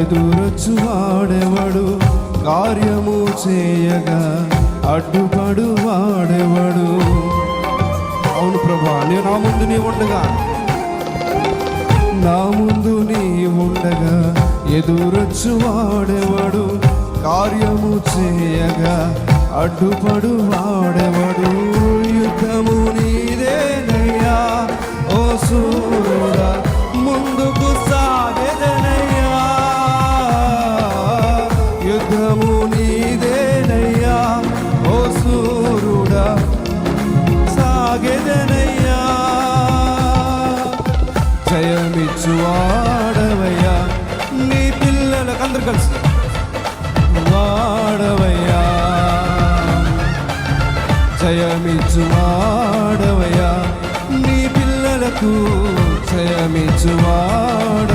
ఎదురొచ్చు వాడెవడు, కార్యము చేయగా అడ్డుపడు వాడెవడు. అవును ప్రభా, నేను నా ముందు నీ ఉండగా, నా ముందు నీ ఉండగా ఎదురొచ్చు వాడెవడు, కార్యము చేయగా అడ్డుపడు వాడెవడు. యుద్ధము నీదేనయ్యా ఓ సూర్యుడా, ముందుకు సాగెదనయ్యా. యుద్ధము నీదేనయ్యా ఓ సూర్యుడా, సాగెదనయ్యా. జయమిచ్చు వాడవయ్యా, నీ పిల్లలకు అందరు కలిసి వాడవయ్యా. జయమిచ్చు వాడవయ్యా, నీ పిల్లలకు జయమిచ్చు వాడ